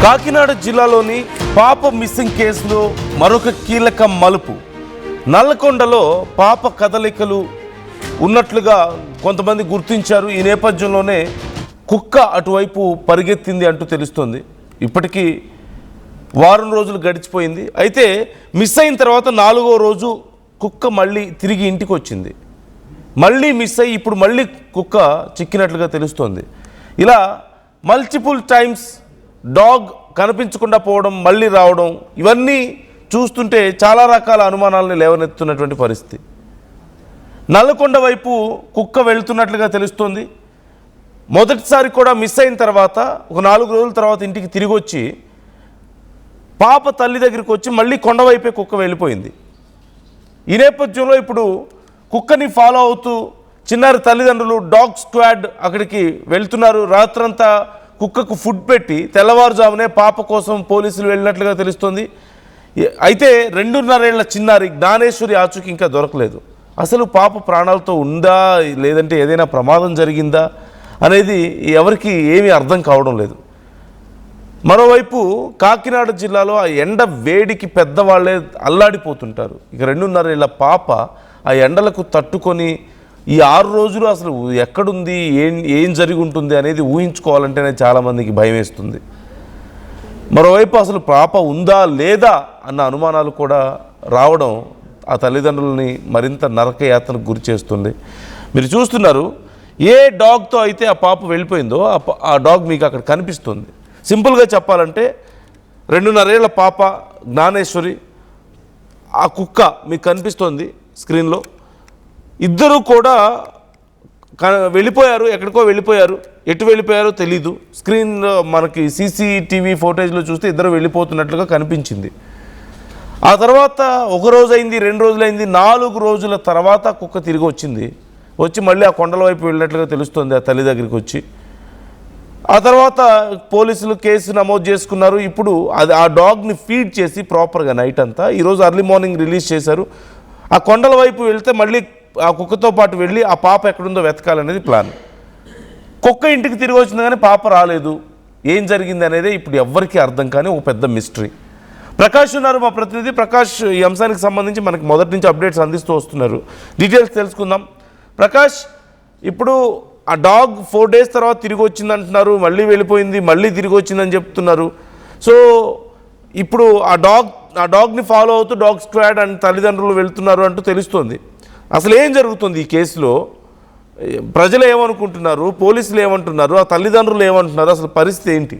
కాకినాడ జిల్లాలోని పాప మిస్సింగ్ కేసులో మరొక కీలక మలుపు. నల్లకొండలో పాప కదలికలు ఉన్నట్లుగా కొంతమంది గుర్తించారు. ఈ నేపథ్యంలోనే కుక్క అటువైపు పరిగెత్తింది అంటూ తెలుస్తోంది. ఇప్పటికీ వారం రోజులు గడిచిపోయింది. అయితే మిస్ అయిన తర్వాత 4వ రోజు కుక్క మళ్ళీ తిరిగి ఇంటికి వచ్చింది. మళ్ళీ మిస్ అయ్యి ఇప్పుడు మళ్ళీ కుక్క చిక్కినట్లుగా తెలుస్తోంది. ఇలా మల్టిపుల్ టైమ్స్ డాగ్ కనిపించకుండా పోవడం, మళ్ళీ రావడం, ఇవన్నీ చూస్తుంటే చాలా రకాల అనుమానాలను లేవనెత్తున్నటువంటి పరిస్థితి. నల్లకొండ వైపు కుక్క వెళ్తున్నట్లుగా తెలుస్తోంది. మొదటిసారి కూడా మిస్ అయిన తర్వాత ఒక 4 రోజుల తర్వాత ఇంటికి తిరిగి వచ్చి పాప తల్లి దగ్గరికి వచ్చి మళ్ళీ కొండవైపే కుక్క వెళ్ళిపోయింది. ఈ నేపథ్యంలో ఇప్పుడు కుక్కని ఫాలో అవుతూ చిన్నారి తల్లిదండ్రులు డాగ్ స్క్వాడ్ అక్కడికి వెళ్తున్నారు. రాత్రంతా కుక్కకు ఫుడ్ పెట్టి తెల్లవారుజామునే పాప కోసం పోలీసులు వెళ్ళినట్లుగా తెలుస్తోంది. అయితే 2.5 ఏళ్ల చిన్నారి జ్ఞానేశ్వరి ఆచూకీ ఇంకా దొరకలేదు. అసలు పాప ప్రాణాలతో ఉందా లేదంటే ఏదైనా ప్రమాదం జరిగిందా అనేది ఎవరికి ఏమీ అర్థం కావడం లేదు. మరోవైపు కాకినాడ జిల్లాలో ఆ ఎండ వేడికి పెద్దవాళ్ళే అల్లాడిపోతుంటారు. ఇక 2.5 ఏళ్ల పాప ఆ ఎండలకు తట్టుకొని ఈ 6 రోజులు అసలు ఎక్కడుంది, ఏం జరిగి ఉంటుంది అనేది ఊహించుకోవాలంటేనే చాలామందికి భయం వేస్తుంది. మరోవైపు అసలు పాప ఉందా లేదా అన్న అనుమానాలు కూడా రావడం ఆ తల్లిదండ్రులని మరింత నరకయాతనకు గురి చేస్తుంది. మీరు చూస్తున్నారు, ఏ డాగ్తో అయితే ఆ పాప వెళ్ళిపోయిందో ఆ డాగ్ మీకు అక్కడ కనిపిస్తుంది. సింపుల్గా చెప్పాలంటే 2.5 ఏళ్ల పాప జ్ఞానేశ్వరి, ఆ కుక్క మీకు కనిపిస్తోంది స్క్రీన్లో. ఇద్దరు కూడా వెళ్ళిపోయారు, ఎక్కడికో వెళ్ళిపోయారు. ఎటు వెళ్ళిపోయారో తెలీదు. స్క్రీన్లో మనకి సీసీటీవీ ఫోటేజ్లో చూస్తే ఇద్దరు వెళ్ళిపోతున్నట్లుగా కనిపించింది. ఆ తర్వాత 1 రోజు అయింది, 2 రోజులైంది, 4 రోజుల తర్వాత కుక్క తిరిగి వచ్చింది. వచ్చి మళ్ళీ ఆ కొండల వైపు వెళ్ళినట్లుగా తెలుస్తుంది ఆ తల్లి దగ్గరికి వచ్చి. ఆ తర్వాత పోలీసులు కేసు నమోదు చేసుకున్నారు. ఇప్పుడు ఆ డాగ్ని ఫీడ్ చేసి ప్రాపర్గా నైట్ అంతా ఈరోజు ఎర్లీ మార్నింగ్ రిలీజ్ చేశారు. ఆ కొండల వైపు వెళ్తే మళ్ళీ ఆ కుక్కతో పాటు వెళ్ళి ఆ పాప ఎక్కడుందో వెతకాలనేది ప్లాన్. కుక్క ఇంటికి తిరిగి వచ్చింది కానీ పాప రాలేదు. ఏం జరిగింది అనేది ఇప్పుడు ఎవ్వరికీ అర్థం కానీ ఒక పెద్ద మిస్టరీ. ప్రకాష్ ఉన్నారు, మా ప్రతినిధి ప్రకాష్. ఈ అంశానికి సంబంధించి మనకి మొదటి నుంచి అప్డేట్స్ అందిస్తూ వస్తున్నారు. డీటెయిల్స్ తెలుసుకుందాం. ప్రకాష్, ఇప్పుడు ఆ డాగ్ 4 డేస్ తర్వాత తిరిగి వచ్చింది అంటున్నారు, మళ్ళీ వెళ్ళిపోయింది, మళ్ళీ తిరిగి వచ్చిందని చెప్తున్నారు. సో ఇప్పుడు ఆ డాగ్ని ఫాలో అవుతూ డాగ్ స్క్వాడ్ అండ్ తల్లిదండ్రులు వెళ్తున్నారు అంటూ తెలుస్తోంది. అసలు ఏం జరుగుతుంది ఈ కేసులో? ప్రజలు ఏమనుకుంటున్నారు, పోలీసులు ఏమంటున్నారు, ఆ తల్లిదండ్రులు ఏమంటున్నారు, అసలు పరిస్థితి ఏంటి?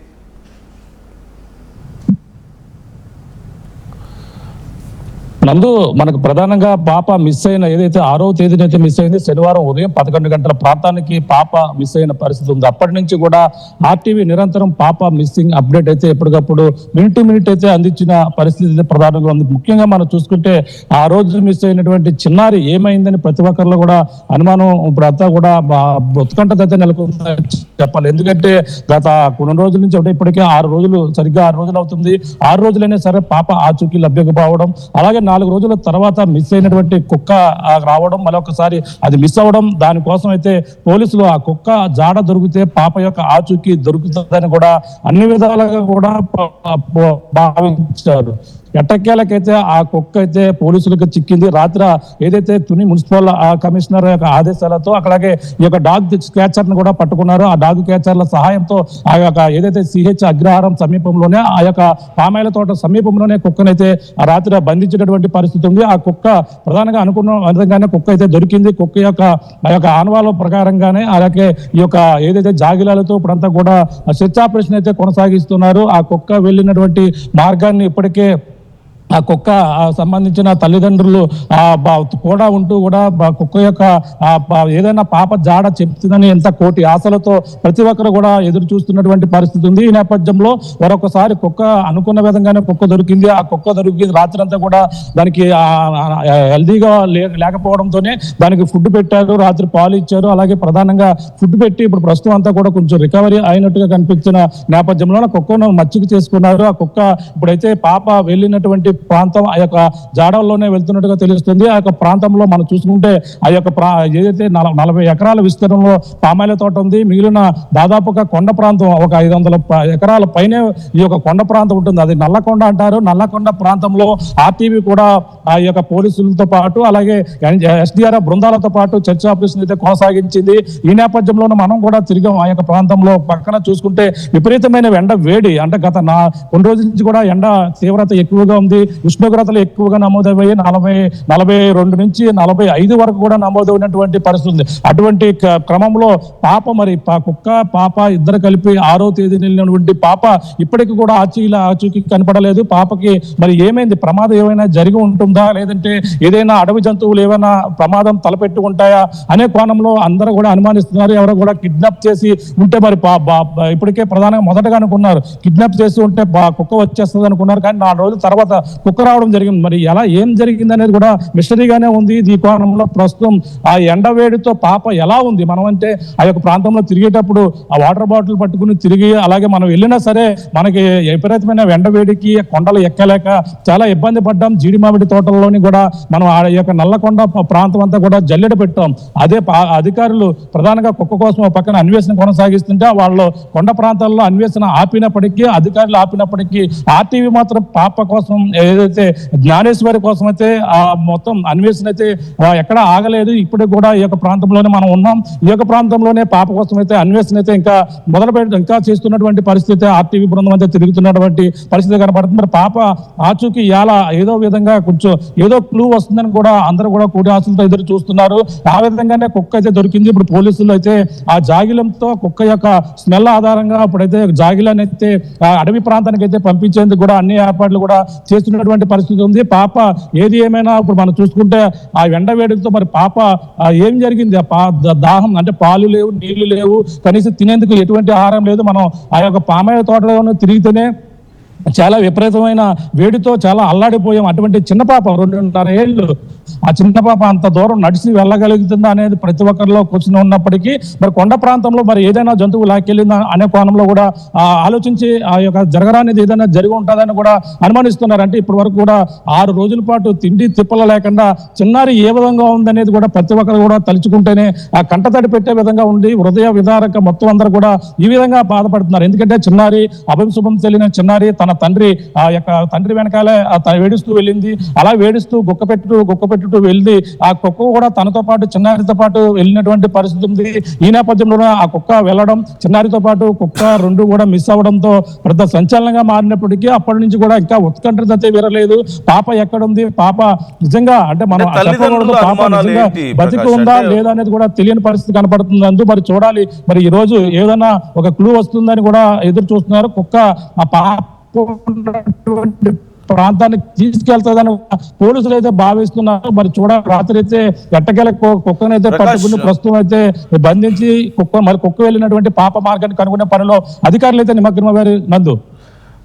నందు, మనకు ప్రధానంగా పాప మిస్ అయిన ఏదైతే 6వ తేదీనైతే మిస్ అయింది, శనివారం ఉదయం 11 గంటల ప్రాంతానికి పాప మిస్ అయిన పరిస్థితి ఉంది. అప్పటి నుంచి కూడా ఆర్టీవీ నిరంతరం పాప మిస్సింగ్ అప్డేట్ అయితే ఎప్పటికప్పుడు మినిట్ టు మినిట్ అయితే అందించిన పరిస్థితి అయితే ప్రధానంగా ఉంది. ముఖ్యంగా మనం చూసుకుంటే ఆ రోజు మిస్ అయినటువంటి చిన్నారి ఏమైందని ప్రతి ఒక్కరిలో కూడా అనుమానం ఇప్పుడు అంతా కూడా ఉత్కంఠత అయితే నెలకొందని చెప్పాలి. ఎందుకంటే గత కొన్ని రోజుల నుంచి అంటే ఇప్పటికే 6 రోజులు, సరిగ్గా 6 రోజులు అవుతుంది. 6 రోజులైనా సరే పాప ఆచూకీ లభ్యకపోవడం, అలాగే 4 రోజుల తర్వాత మిస్ అయినటువంటి కుక్క రావడం, మరొకసారి అది మిస్ అవ్వడం, దానికోసం అయితే పోలీసులు ఆ కుక్క జాడ దొరికితే పాప యొక్క ఆచూకీ దొరుకుతుందని కూడా అన్ని విధాలుగా కూడా భావించారు. ఎట్టకేలకైతే ఆ కుక్క అయితే పోలీసులకు చిక్కింది. రాత్రి ఏదైతే తుని మున్సిపల్ కమిషనర్ యొక్క ఆదేశాలతో అట్లాగే ఈ యొక్క డాగ్ క్యాచర్ ను కూడా పట్టుకున్నారు. ఆ డాగ్ క్యాచర్ల సహాయంతో ఆ యొక్క ఏదైతే సిహెచ్ అగ్రహారం సమీపంలోనే ఆ యొక్క పామాయిల తోట సమీపంలోనే కుక్కనైతే ఆ రాత్రి బంధించినటువంటి పరిస్థితి ఉంది. ఆ కుక్క ప్రధానంగా అనుకున్న విధంగానే కుక్క అయితే దొరికింది. కుక్క యొక్క ఆ యొక్క ఆనవాళ్ళ ప్రకారంగానే అలాగే ఈ యొక్క ఏదైతే జాగిలాలతో ఇప్పుడంతా కూడా సెర్చ్ ఆపరేషన్ అయితే కొనసాగిస్తున్నారు. ఆ కుక్క వెళ్ళినటువంటి మార్గాన్ని ఇప్పటికే ఆ కుక్క సంబంధించిన తల్లిదండ్రులు కూడా ఉంటూ కూడా కుక్క యొక్క ఏదైనా పాప జాడ చెప్తుందని ఎంత కోటి ఆశలతో ప్రతి ఒక్కరు కూడా ఎదురు చూస్తున్నటువంటి పరిస్థితి ఉంది. ఈ నేపథ్యంలో మరొకసారి కుక్క అనుకున్న విధంగానే కుక్క దొరికింది. ఆ కుక్క దొరికింది రాత్రి అంతా కూడా దానికి హెల్దీగా లేకపోవడంతోనే దానికి ఫుడ్ పెట్టారు, రాత్రి పాలు ఇచ్చారు. అలాగే ప్రధానంగా ఫుడ్ పెట్టి ఇప్పుడు ప్రస్తుతం అంతా కూడా కొంచెం రికవరీ అయినట్టుగా కనిపించిన నేపథ్యంలో కుక్కను మచ్చిక చేసుకున్నారు. ఆ కుక్క ఇప్పుడైతే పాప వెళ్ళినటువంటి ప్రాంతం ఆ యొక్క జాడల్లోనే వెళ్తున్నట్టుగా తెలుస్తుంది. ఆ యొక్క ప్రాంతంలో మనం చూసుకుంటే ఆ యొక్క ఏదైతే 40 ఎకరాల విస్తీర్ణంలో పామాయిల తోట ఉంది. మిగిలిన దాదాపుగా కొండ ప్రాంతం ఒక 500 ఎకరాల పైనే ఈ యొక్క కొండ ప్రాంతం ఉంటుంది. అది నల్లకొండ అంటారు. నల్లకొండ ప్రాంతంలో ఆర్టీవీ కూడా ఆ యొక్క పోలీసులతో పాటు అలాగే ఎస్డిఆర్ఎఫ్ బృందాలతో పాటు చర్చ ఆపరేషన్ అయితే కొనసాగించింది. ఈ నేపథ్యంలోనే మనం కూడా తిరిగాం. ఆ యొక్క ప్రాంతంలో పక్కన చూసుకుంటే విపరీతమైన ఎండ వేడి, అంటే గత కొన్ని రోజుల నుంచి కూడా ఎండ తీవ్రత ఎక్కువగా ఉంది. ఉష్ణోగ్రతలు ఎక్కువగా నమోదయ్యాయి. 42 నుంచి 45 వరకు కూడా నమోదైనటువంటి పరిస్థితి ఉంది. అటువంటి క్రమంలో పాప మరి కుక్క పాప ఇద్దరు కలిపి 6వ తేదీ వెళ్ళినటువంటి పాప ఇప్పటికి కూడా ఆచూకీ కనపడలేదు. పాపకి మరి ఏమైంది, ప్రమాదం ఏమైనా జరిగి ఉంటుందా, లేదంటే ఏదైనా అడవి జంతువులు ఏమైనా ప్రమాదం తలపెట్టుకుంటాయా అనే కోణంలో అందరూ కూడా అనుమానిస్తున్నారు. ఎవరో కూడా కిడ్నాప్ చేసి ఉంటే మరి ఇప్పటికే ప్రధానంగా మొదటగా అనుకున్నారు కిడ్నాప్ చేసి ఉంటే కుక్క వచ్చేస్తుంది అనుకున్నారు. కానీ 4 రోజుల తర్వాత కుక్క రావడం జరిగింది. మరి ఎలా ఏం జరిగింది అనేది కూడా మిస్టరీగానే ఉంది. ఈ కోణంలో ప్రస్తుతం ఆ ఎండవేడితో పాప ఎలా ఉంది, మనం అంటే ఆ యొక్క ప్రాంతంలో తిరిగేటప్పుడు ఆ వాటర్ బాటిల్ పట్టుకుని తిరిగి అలాగే మనం వెళ్ళినా సరే మనకి విపరీతమైన ఎండవేడికి కొండలు ఎక్కలేక చాలా ఇబ్బంది పడ్డాం. జీడి మామిడి తోటల్లోని కూడా మనం ఆ యొక్క నల్లకొండ ప్రాంతం అంతా కూడా జల్లెడ పెట్టాం. అదే అధికారులు ప్రధానంగా కుక్క కోసం పక్కన అన్వేషణ కొనసాగిస్తుంటే వాళ్ళు కొండ ప్రాంతాల్లో అన్వేషణ ఆపినప్పటికీ, అధికారులు ఆపినప్పటికీ ఆర్టీవీ మాత్రం పాప కోసం ఏదైతే జ్ఞానేశ్వరి కోసం అయితే ఆ మొత్తం అన్వేషణ అయితే ఎక్కడ ఆగలేదు. ఇప్పటికి కూడా ఈ యొక్క ప్రాంతంలోనే మనం ఉన్నాం. ఈ యొక్క ప్రాంతంలోనే పాప కోసం అయితే అన్వేషణ అయితే ఇంకా చేస్తున్నటువంటి పరిస్థితి, ఆర్టీవీ బృందం అయితే తిరుగుతున్నటువంటి పరిస్థితి కనపడుతుంది. మరి పాప ఆచూకీ ఎలా ఏదో విధంగా కొంచెం ఏదో క్లూ వస్తుందని కూడా అందరూ కూడా కూడి ఆశలతో ఎదురు చూస్తున్నారు. ఆ విధంగానే కుక్క అయితే దొరికింది. ఇప్పుడు పోలీసులు అయితే ఆ జాగిలంతో కుక్క యొక్క స్మెల్ ఆధారంగా ఇప్పుడైతే జాగిలాన్ని అయితే అడవి ప్రాంతానికి అయితే పంపించేందుకు కూడా అన్ని ఏర్పాట్లు కూడా చేస్తున్నటువంటి పరిస్థితి ఉంది. పాప ఏది ఏమైనా ఇప్పుడు మనం చూసుకుంటే ఆ ఎండ వేడితో మరి పాప ఏం జరిగింది, దాహం అంటే పాలు లేవు, నీళ్లు లేవు, కనీసం తినేందుకు ఎటువంటి ఆహారం లేదు. మనం ఆ యొక్క పామాయిల తోటలో తిరిగితేనే చాలా విపరీతమైన వేడితో చాలా అల్లాడిపోయాం. అటువంటి చిన్న పాప 2.5 ఏళ్ళు, ఆ చిన్న పాప అంత దూరం నడిచి వెళ్ళగలుగుతుందా అనేది ప్రతి ఒక్కరిలో కూర్చుని ఉన్నప్పటికీ మరి కొండ ప్రాంతంలో మరి ఏదైనా జంతువు లాక్కెళ్ళిందా అనే కోణంలో కూడా ఆలోచించి ఆ యొక్క జరగరానిది ఏదైనా జరిగి ఉంటుందని కూడా అనుమానిస్తున్నారు. అంటే ఇప్పటి వరకు కూడా 6 రోజుల పాటు తిండి తిప్పల లేకుండా చిన్నారి ఏ విధంగా ఉందనేది కూడా ప్రతి ఒక్కరు కూడా తలుచుకుంటేనే ఆ కంటతడి పెట్టే విధంగా ఉంది. హృదయ విదారక మొత్తం అందరూ కూడా ఈ విధంగా బాధపడుతున్నారు. ఎందుకంటే చిన్నారి అభంశుభం తెలియని చిన్నారి తన తండ్రి వెనకాలే వేడుస్తూ వెళ్ళింది. అలా వేడుస్తూ గుక్క వెళ్ళి ఆ కుక్క కూడా తనతో పాటు చిన్నారితో పాటు వెళ్ళినటువంటి పరిస్థితి ఉంది. ఈ నేపథ్యంలో ఆ కుక్క వెళ్ళడం, చిన్నారితో పాటు కుక్క 2 కూడా మిస్ అవ్వడంతో పెద్ద సంచలనంగా మారినప్పటికీ అప్పటి నుంచి కూడా ఇంకా ఉత్కంఠత వీరలేదు. పాప ఎక్కడుంది, పాప నిజంగా అంటే మనం పాప నిజంగా బతికి ఉందా లేదా అనేది కూడా తెలియని పరిస్థితి కనపడుతుంది. అందుకు మరి చూడాలి, మరి ఈ రోజు ఏదైనా ఒక క్లూ వస్తుందని కూడా ఎదురు చూస్తున్నారు. కుక్క ఆ పాప ప్రాంతానికి తీసుకెళ్తాదని పోలీసులు అయితే భావిస్తున్నారు. మరి చూడాలి, రాత్రి అయితే ఎట్టకేల కుక్కనైతే పట్టుకుని ప్రస్తుతం అయితే బంధించి కుక్క వెళ్ళినటువంటి పాప మార్గాన్ని కనుగొనే పనిలో అధికారులు అయితే నిమగ్నమయ్యారు. నందు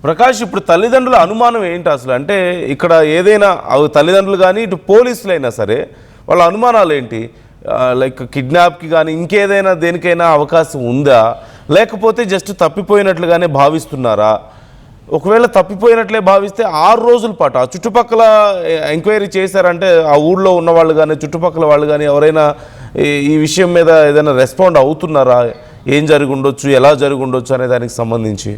ప్రకాష్, ఇప్పుడు తల్లిదండ్రుల అనుమానం ఏంటి అసలు? అంటే ఇక్కడ ఏదైనా తల్లిదండ్రులు కానీ ఇటు పోలీసులైనా సరే వాళ్ళ అనుమానాలు ఏంటి? లైక్ కిడ్నాప్కి కానీ ఇంకేదైనా దేనికైనా అవకాశం ఉందా, లేకపోతే జస్ట్ తప్పిపోయినట్లుగానే భావిస్తున్నారా? ఒకవేళ తప్పిపోయినట్లే భావిస్తే 6 రోజుల పాటు ఆ చుట్టుపక్కల ఎంక్వైరీ చేశారంటే ఆ ఊళ్ళో ఉన్న వాళ్ళు కానీ చుట్టుపక్కల వాళ్ళు కానీ ఎవరైనా ఈ విషయం మీద ఏదైనా రెస్పాండ్ అవుతున్నారా? ఏం జరిగి ఉండొచ్చు, ఎలా జరిగి ఉండొచ్చు అనే దానికి సంబంధించి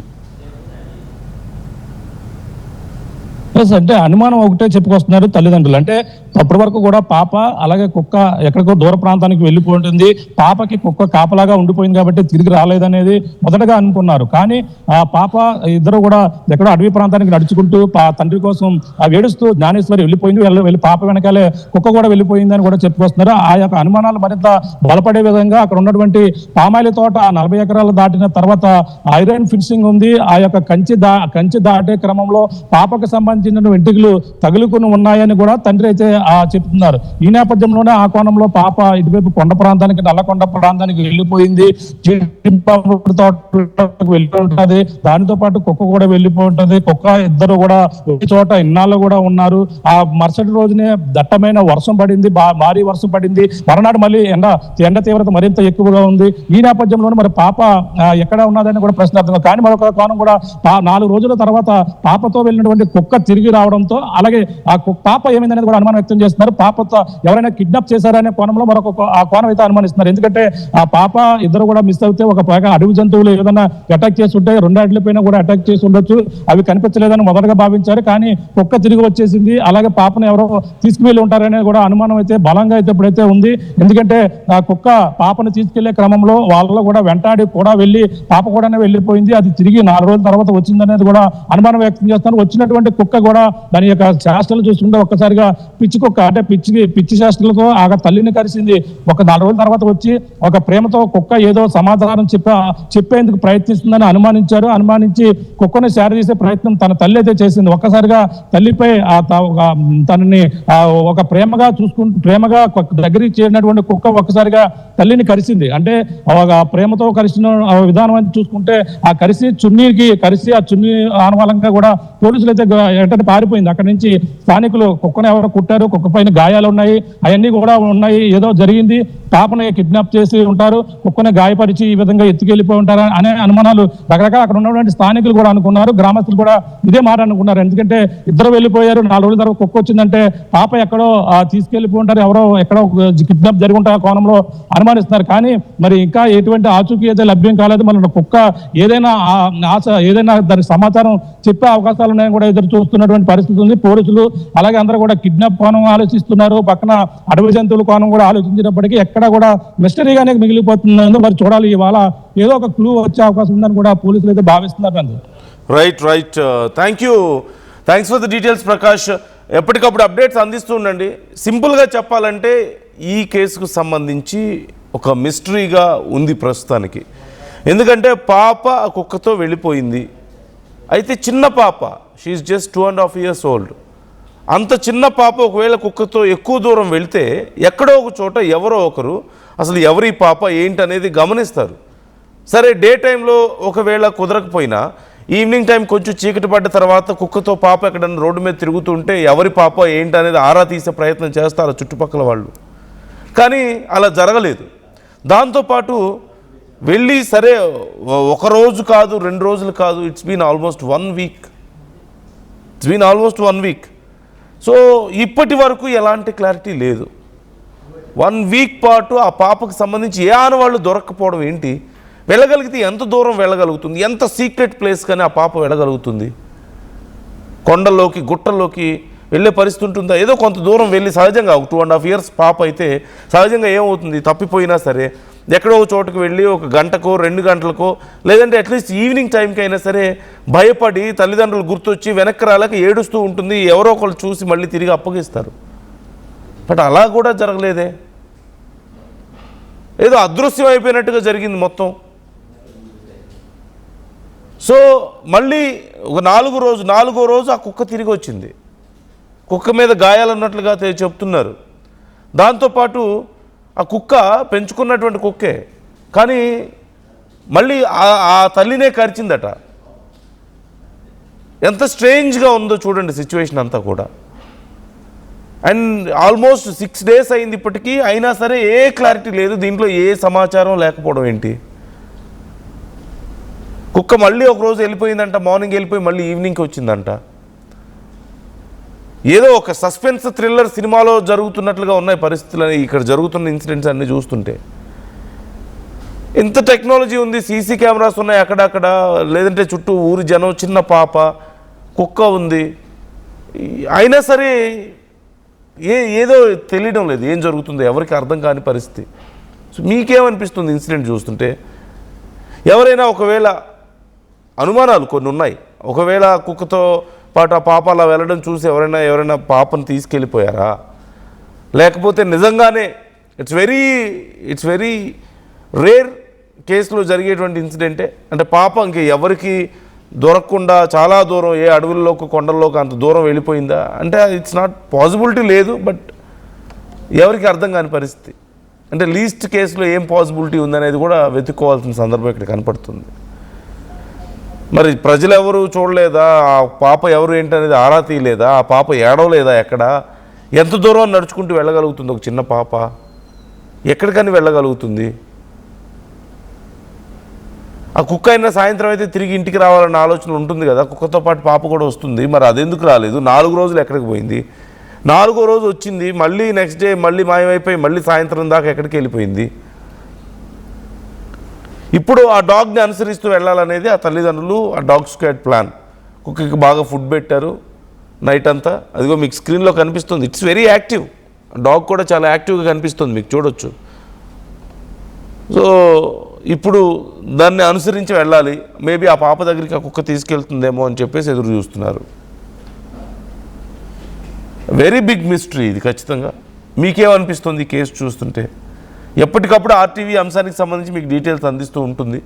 అంటే అనుమానం ఒకటే చెప్పుకొస్తున్నారు తల్లిదండ్రులు. అంటే అప్పటి వరకు కూడా పాప అలాగే కుక్క ఎక్కడికో దూర ప్రాంతానికి వెళ్ళిపోతుంది, పాపకి కుక్క కాపలాగా ఉండిపోయింది కాబట్టి తిరిగి రాలేదనేది మొదటగా అనుకున్నారు. కానీ ఆ పాప ఇద్దరు కూడా ఎక్కడో అడవి ప్రాంతానికి నడుచుకుంటూ తండ్రి కోసం ఏడుస్తూ జ్ఞానేశ్వరి వెళ్ళి పాప వెనకాలే కుక్క కూడా వెళ్ళిపోయిందని కూడా చెప్పుకొస్తున్నారు. ఆ యొక్క అనుమానాలు మరింత బలపడే విధంగా అక్కడ ఉన్నటువంటి పామాయిల తోట 40 ఎకరాలు దాటిన తర్వాత ఐరన్ ఫిన్సింగ్ ఉంది. ఆ యొక్క కంచి దాటే క్రమంలో పాపకు సంబంధించిన వెంట్రుకలు తగులుకుని ఉన్నాయని కూడా తండ్రి అయితే చెప్తున్నారు. ఈ నేపథ్యంలోనే ఆ కోణంలో పాప ఇటువైపు కొండ ప్రాంతానికి, నల్లకొండ ప్రాంతానికి వెళ్ళిపోయింది, తోటకు వెళ్ళి ఉంటది, దానితో పాటు కుక్క కూడా వెళ్ళిపోయి ఉంటది. కుక్క ఇద్దరు కూడా ఒక చోట ఇన్నాళ్ళు కూడా ఉన్నారు. ఆ మరుసటి రోజునే దట్టమైన వర్షం పడింది, భారీ వర్షం పడింది. మరునాడు మళ్ళీ ఎండ తీవ్రత మరింత ఎక్కువగా ఉంది. ఈ నేపథ్యంలోనే మరి పాప ఎక్కడ ఉన్నదని కూడా ప్రశ్నార్థం. కానీ మరొక కోణం కూడా 4 రోజుల తర్వాత పాపతో వెళ్ళినటువంటి కుక్క తిరిగి రావడంతో, అలాగే ఆ పాప ఏమైందనేది కూడా అనుమానం వ్యక్తం చేస్తున్నారు. పాపతో ఎవరైనా కిడ్నాప్ చేశారనే కోణంలో మరొక ఆ కోణం అయితే అనుమానిస్తున్నారు. ఎందుకంటే ఆ పాప ఇద్దరు కూడా మిస్ అవుతే, ఒక పైగా అడవి జంతువులు ఏదైనా అటాక్ చేసి ఉంటే 2 అడ్లపైన కూడా అటాక్ చేసి ఉండొచ్చు, అవి కనిపించలేదని మొదటగా భావించారు. కానీ కుక్క తిరిగి వచ్చేసింది, అలాగే పాపను ఎవరో తీసుకువెళ్ళి ఉంటారనే కూడా అనుమానం అయితే బలంగా అయితే ఇప్పుడైతే ఉంది. ఎందుకంటే ఆ కుక్క పాపను తీసుకెళ్లే క్రమంలో వాళ్ళు కూడా వెంటాడి కూడా వెళ్ళి పాప కూడా వెళ్ళిపోయింది. అది తిరిగి 4 రోజుల తర్వాత వచ్చిందనేది కూడా అనుమానం వ్యక్తం చేస్తున్నారు. వచ్చినటువంటి కుక్క కూడా దాని యొక్క శాస్త్రాలు చూస్తుంటే ఒక్కసారిగా పిచ్చి కుక్క, అంటే పిచ్చి శాస్త్రాలతో ఆ తల్లిని కలిసింది. ఒక 4 రోజుల తర్వాత వచ్చి ఒక ప్రేమతో కుక్క ఏదో సమాధానం చెప్పేందుకు ప్రయత్నిస్తుందని అనుమానించి కుక్కను చేరదీసే ప్రయత్నం తన తల్లి అయితే చేసింది. ఒక్కసారిగా తల్లిపై తనని ఒక ప్రేమగా దగ్గరికి చేరినటువంటి కుక్క ఒక్కసారిగా తల్లిని కరిసింది. అంటే ప్రేమతో కరిసిన విధానం అని చూసుకుంటే ఆ చున్నీ ఆనవాలంగా కూడా పోలీసులు అయితే వెంటనే పారిపోయింది. అక్కడి నుంచి స్థానికులు కుక్కను ఎవరో కుట్టారు, కుక్క పైన గాయాలు ఉన్నాయి, అవన్నీ కూడా ఉన్నాయి, ఏదో జరిగింది, పాపను కిడ్నాప్ చేసి ఉంటారు, కుక్కను గాయపరిచి ఈ విధంగా ఎత్తుకెళ్ళిపోయి ఉంటారు అనే అనుమానాలు రకరకాల అక్కడ ఉన్నటువంటి స్థానికులు కూడా అనుకున్నారు. గ్రామస్తులు కూడా ఇదే మాట అనుకున్నారు. ఎందుకంటే ఇద్దరు వెళ్ళిపోయారు, 4 రోజుల తర్వాత కుక్క వచ్చిందంటే పాప ఎక్కడో తీసుకెళ్లిపోయి ఉంటారు, ఎవరో ఎక్కడో కిడ్నాప్ జరిగి ఉంటారు కోణంలో అనుమానిస్తున్నారు. కానీ మరి ఇంకా ఎటువంటి ఆచూకీ అయితే లభ్యం కాలేదు. మన కుక్క ఏదైనా దానికి సమాచారం చెప్పే అవకాశాలు ఉన్నాయని కూడా ఎదురు చూస్తున్నటువంటి పరిస్థితి ఉంది. పోలీసులు అలాగే అందరూ కూడా కిడ్నాప్ కోణం ఆలోచిస్తున్నారు, పక్కన అడవి జంతువుల కోణం కూడా ఆలోచించినప్పటికీ ఎక్కడ కూడా మిస్టరీగానే మిగిలిపోతుంది. మరి చూడాలి, ఇవాళ ఏదో ఒక క్లూ వచ్చే అవకాశం ఉందని కూడా పోలీసులు అయితే భావిస్తున్నారు. Right thanks for the details Prakash. ఎప్పటికప్పుడు అప్డేట్స్ అందిస్తూ ఉండండి. సింపుల్గా చెప్పాలంటే ఈ కేసుకు సంబంధించి ఒక మిస్టరీగా ఉంది ప్రస్తుతానికి. ఎందుకంటే పాప కుక్కతో వెళ్ళిపోయింది. అయితే చిన్న పాప, షీఈస్ జస్ట్ 2.5 years old. అంత చిన్న పాప ఒకవేళ కుక్కతో ఎక్కువ దూరం వెళితే ఎక్కడో ఒక చోట ఎవరో ఒకరు అసలు ఎవరి పాప ఏంటనేది గమనిస్తారు. సరే, డే టైంలో ఒకవేళ కుదరకపోయినా ఈవినింగ్ టైం కొంచెం చీకటి పడ్డ తర్వాత కుక్కతో పాప ఎక్కడన్నా రోడ్డు మీద తిరుగుతుంటే ఎవరి పాప ఏంటనేది ఆరా తీసే ప్రయత్నం చేస్తారు చుట్టుపక్కల వాళ్ళు. కానీ అలా జరగలేదు. దాంతోపాటు వెళ్ళి సరే ఒక రోజు కాదు, 2 రోజులు కాదు, it's been almost 1 week. So ఇప్పటి వరకు ఎలాంటి క్లారిటీ లేదు. 1 వీక్ పాటు ఆ పాపకు సంబంధించి ఏ ఆనవాళ్ళు దొరక్కపోవడం ఏంటి? వెళ్ళగలిగితే ఎంత దూరం వెళ్ళగలుగుతుంది? ఎంత సీక్రెట్ ప్లేస్ కానీ ఆ పాప వెళ్ళగలుగుతుంది? కొండల్లోకి గుట్టల్లోకి వెళ్ళే పరిస్థితి ఉంటుందా? ఏదో కొంత దూరం వెళ్ళి సహజంగా ఒక 2.5 years పాప అయితే సహజంగా ఏమవుతుంది, తప్పిపోయినా సరే ఎక్కడో ఒక చోటుకు వెళ్ళి 1 గంటకో 2 గంటలకో లేదంటే అట్లీస్ట్ ఈవినింగ్ టైంకి అయినా సరే భయపడి తల్లిదండ్రులు గుర్తొచ్చి వెనక్కి రాలేక ఏడుస్తూ ఉంటుంది. ఎవరో ఒకళ్ళు చూసి మళ్ళీ తిరిగి అప్పగిస్తారు. బట్ అలా కూడా జరగలేదే, ఏదో అదృశ్యం అయిపోయినట్టుగా జరిగింది మొత్తం. సో మళ్ళీ ఒక 4వ రోజు ఆ కుక్క తిరిగి వచ్చింది. కుక్క మీద గాయాలన్నట్లుగా చెప్తున్నారు. దాంతోపాటు ఆ కుక్క పెంచుకున్నటువంటి కుక్కే, కానీ మళ్ళీ ఆ తల్లినే కరిచిందట. ఎంత స్ట్రేంజ్గా ఉందో చూడండి సిచ్యువేషన్ అంతా కూడా. అండ్ ఆల్మోస్ట్ 6 days అయింది ఇప్పటికీ, అయినా సరే ఏ క్లారిటీ లేదు, దీంట్లో ఏ సమాచారం లేకపోవడం ఏంటి? కుక్క మళ్ళీ ఒక రోజు వెళ్ళిపోయిందంట, మార్నింగ్ వెళ్ళిపోయి మళ్ళీ ఈవినింగ్కి వచ్చిందంట. ఏదో ఒక సస్పెన్స్ థ్రిల్లర్ సినిమాలో జరుగుతున్నట్లుగా ఉన్నాయి పరిస్థితులు. ఇక్కడ జరుగుతున్న ఇన్సిడెంట్స్ అన్నీ చూస్తుంటే ఇంత టెక్నాలజీ ఉంది, సీసీ కెమెరాస్ ఉన్నాయి అక్కడక్కడ, లేదంటే చుట్టూ ఊరి జనం, చిన్న పాప, కుక్క ఉంది, అయినా సరే ఏదో తెలియడం లేదు, ఏం జరుగుతుందో ఎవరికి అర్థం కాని పరిస్థితి. సో మీకేమనిపిస్తుంది ఇన్సిడెంట్ చూస్తుంటే? ఎవరైనా ఒకవేళ అనుమానాలు కొన్ని ఉన్నాయి, ఒకవేళ కుక్కతో పాటు ఆ పాప అలా వెళ్ళడం చూసి ఎవరైనా పాపను తీసుకెళ్ళిపోయారా, లేకపోతే నిజంగానే ఇట్స్ వెరీ రేర్ కేసులో జరిగేటువంటి ఇన్సిడెంటే. అంటే పాప ఇంక ఎవరికి దొరకకుండా చాలా దూరం ఏ అడవుల్లోకి కొండల్లోకి అంత దూరం వెళ్ళిపోయిందా అంటే ఇట్స్ నాట్ పాసిబిలిటీ లేదు. బట్ ఎవరికి అర్థం కాని పరిస్థితి. అంటే లీస్ట్ కేసులో ఏం పాసిబిలిటీ ఉందనేది కూడా వెతుక్కోవాల్సిన సందర్భం ఇక్కడ కనపడుతుంది. మరి ప్రజలు ఎవరు చూడలేదా, ఆ పాప ఎవరు ఏంటనేది ఆరా తీయలేదా, ఆ పాప ఏడవలేదా, ఎక్కడ ఎంత దూరం నడుచుకుంటూ వెళ్ళగలుగుతుంది ఒక చిన్న పాప, ఎక్కడికని వెళ్ళగలుగుతుంది? ఆ కుక్క అయినా సాయంత్రం అయితే తిరిగి ఇంటికి రావాలన్న ఆలోచన ఉంటుంది కదా, కుక్కతో పాటు పాప కూడా వస్తుంది. మరి అదెందుకు రాలేదు? 4 రోజులు ఎక్కడికి పోయింది? 4వ రోజు వచ్చింది, మళ్ళీ నెక్స్ట్ డే మళ్ళీ మాయమైపోయి మళ్ళీ సాయంత్రం దాకా ఎక్కడికి వెళ్ళిపోయింది? ఇప్పుడు ఆ డాగ్ని అనుసరిస్తూ వెళ్ళాలనేది ఆ తల్లిదండ్రులు, ఆ డాగ్ స్క్వాడ్ ప్లాన్. కుక్కకి బాగా ఫుడ్ పెట్టారు నైట్ అంతా, అదిగో మీకు స్క్రీన్లో కనిపిస్తుంది. ఇట్స్ వెరీ యాక్టివ్, డాగ్ కూడా చాలా యాక్టివ్గా కనిపిస్తుంది, మీకు చూడొచ్చు. సో ఇప్పుడు దాన్ని అనుసరించి వెళ్ళాలి. మేబీ ఆ పాప దగ్గరికి ఆ కుక్క తీసుకెళ్తుందేమో అని చెప్పేసి ఎదురు చూస్తున్నారు. వెరీ బిగ్ మిస్టరీ ఇది ఖచ్చితంగా. మీకేమనిపిస్తుంది ఈ కేసు చూస్తుంటే? ఎప్పటికప్పుడు ఆర్టీవీ అంశానికి సంబంధించి మీకు డీటెయిల్స్ అందిస్తూ ఉంటుంది,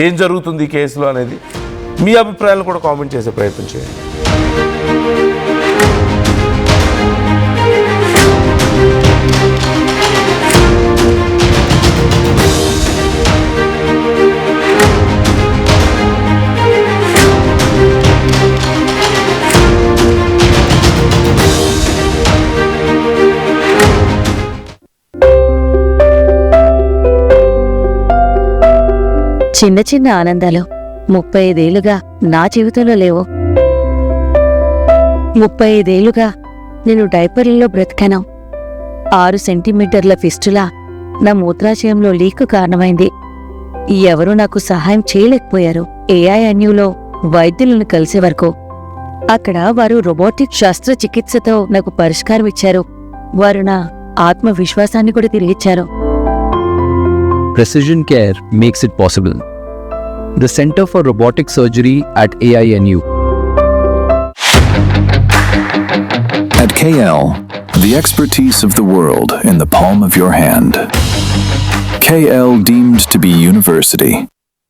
ఏం జరుగుతుంది ఈ కేసులో అనేది. మీ అభిప్రాయాలు కూడా కామెంట్ చేసే ప్రయత్నం చేయండి. చిన్న చిన్న ఆనందాలు 35 ఏళ్లుగా నా జీవితంలో లేవు. 35 ఏళ్లుగా నేను డైపర్లలో బ్రతికాను. 6 సెంటీమీటర్ల ఫిస్టులా నా మూత్రాశయంలో లీకు కారణమైంది. ఎవరూ నాకు సహాయం చేయలేకపోయారు. ఏఐఎన్యూలో వైద్యులను కలిసే వరకు. అక్కడ వారు రోబోటిక్ శస్త్రచికిత్సతో నాకు పరిష్కారం ఇచ్చారు. వారు నా ఆత్మవిశ్వాసాన్ని కూడా తిరిగిచ్చారు. Precision Care makes it possible. The Center for Robotic Surgery at AINU. At KL, the expertise of the world in the palm of your hand. KL deemed to be university.